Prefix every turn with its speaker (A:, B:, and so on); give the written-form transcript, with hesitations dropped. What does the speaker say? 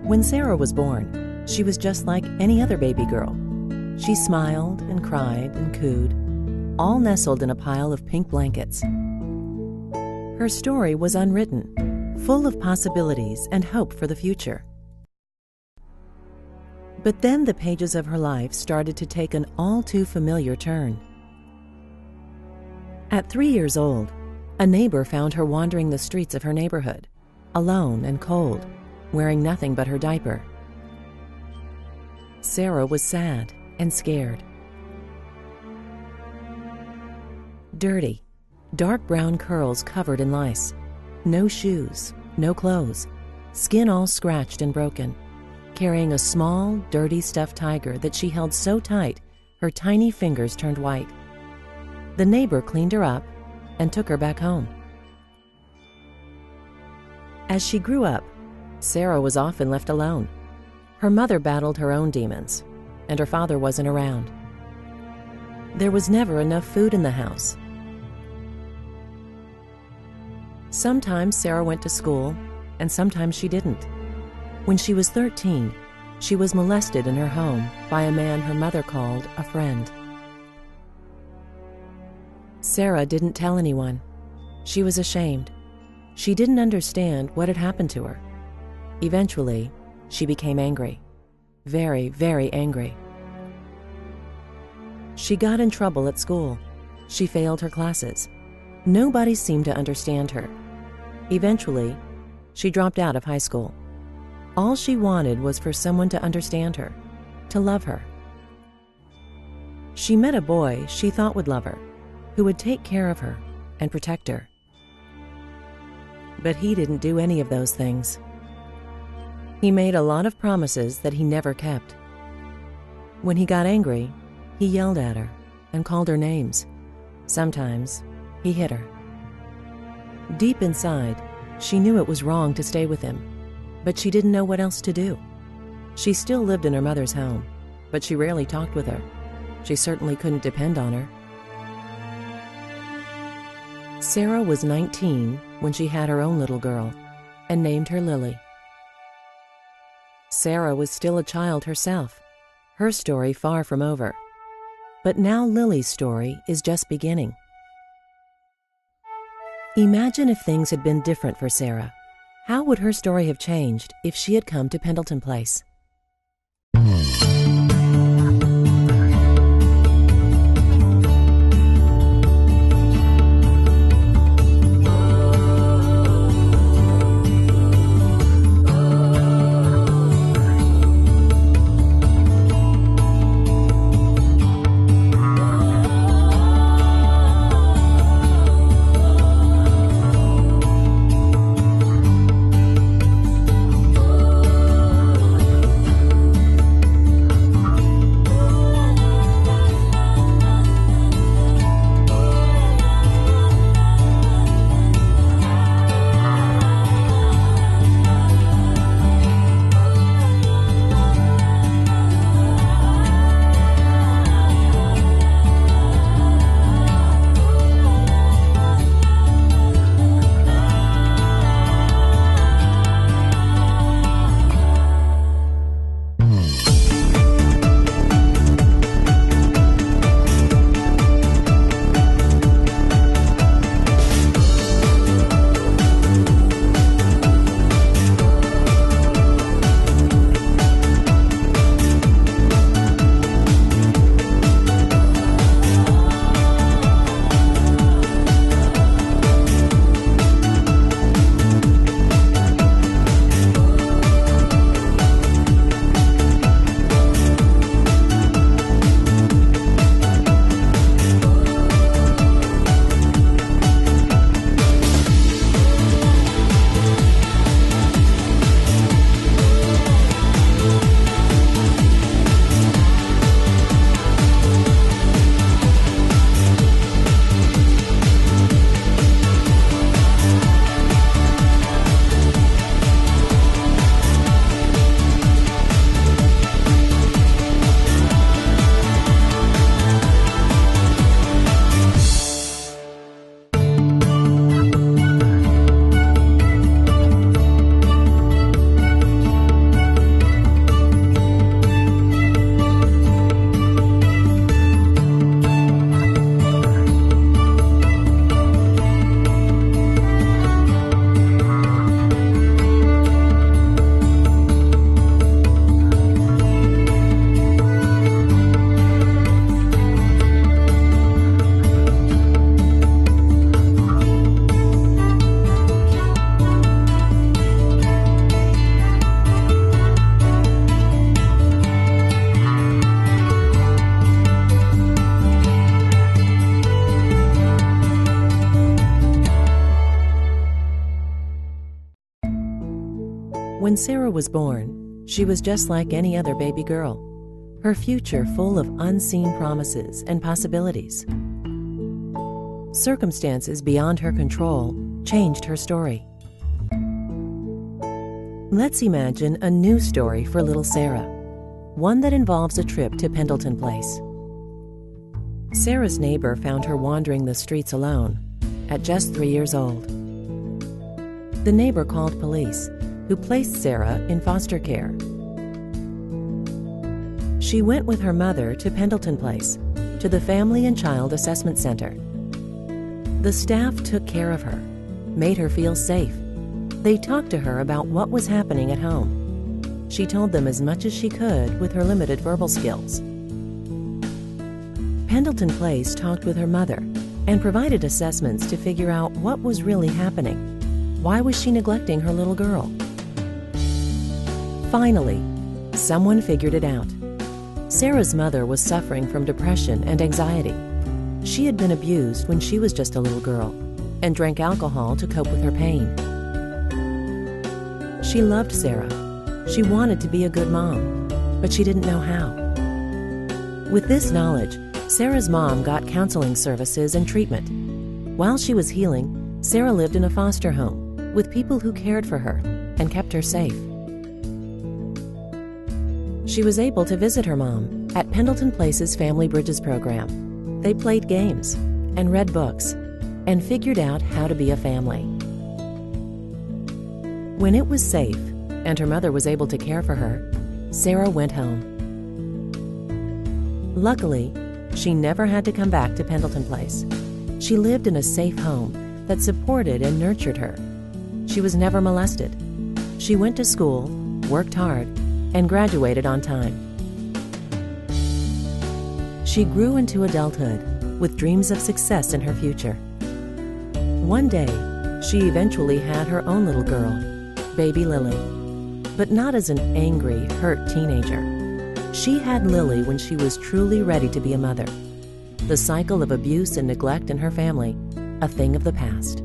A: When Sarah was born, she was just like any other baby girl. She smiled and cried and cooed, all nestled in a pile of pink blankets. Her story was unwritten, full of possibilities and hope for the future. But then the pages of her life started to take an all too familiar turn. At 3 years old, a neighbor found her wandering the streets of her neighborhood, alone and cold, wearing nothing but her diaper. Sarah was sad and scared. Dirty, dark brown curls covered in lice, no shoes, no clothes, skin all scratched and broken, carrying a small, dirty stuffed tiger that she held so tight her tiny fingers turned white. The neighbor cleaned her up and took her back home. As she grew up, Sarah was often left alone. Her mother battled her own demons, and her father wasn't around. There was never enough food in the house. Sometimes Sarah went to school, and sometimes she didn't. When she was 13, she was molested in her home by a man her mother called a friend. Sarah didn't tell anyone. She was ashamed. She didn't understand what had happened to her. Eventually, she became angry. Very, very angry. She got in trouble at school. She failed her classes. Nobody seemed to understand her. Eventually, she dropped out of high school. All she wanted was for someone to understand her, to love her. She met a boy she thought would love her, who would take care of her and protect her. But he didn't do any of those things. He made a lot of promises that he never kept. When he got angry, he yelled at her and called her names. Sometimes he hit her. Deep inside, she knew it was wrong to stay with him, but she didn't know what else to do. She still lived in her mother's home, but she rarely talked with her. She certainly couldn't depend on her. Sarah was 19 when she had her own little girl and named her Lily. Sarah was still a child herself, her story far from over. But now Lily's story is just beginning. Imagine if things had been different for Sarah. How would her story have changed if she had come to Pendleton Place? When Sarah was born, she was just like any other baby girl, her future full of unseen promises and possibilities. Circumstances beyond her control changed her story. Let's imagine a new story for little Sarah, one that involves a trip to Pendleton Place. Sarah's neighbor found her wandering the streets alone at just 3 years old. The neighbor called police, who placed Sarah in foster care. She went with her mother to Pendleton Place, to the Family and Child Assessment Center. The staff took care of her, made her feel safe. They talked to her about what was happening at home. She told them as much as she could with her limited verbal skills. Pendleton Place talked with her mother and provided assessments to figure out what was really happening. Why was she neglecting her little girl? Finally, someone figured it out. Sarah's mother was suffering from depression and anxiety. She had been abused when she was just a little girl and drank alcohol to cope with her pain. She loved Sarah. She wanted to be a good mom, but she didn't know how. With this knowledge, Sarah's mom got counseling services and treatment. While she was healing, Sarah lived in a foster home with people who cared for her and kept her safe. She was able to visit her mom at Pendleton Place's Family Bridges program. They played games and read books and figured out how to be a family. When it was safe and her mother was able to care for her, Sarah went home. Luckily, she never had to come back to Pendleton Place. She lived in a safe home that supported and nurtured her. She was never molested. She went to school, worked hard, and graduated on time. She grew into adulthood with dreams of success in her future. One day, she eventually had her own little girl, baby Lily, but not as an angry, hurt teenager. She had Lily when she was truly ready to be a mother. The cycle of abuse and neglect in her family, a thing of the past.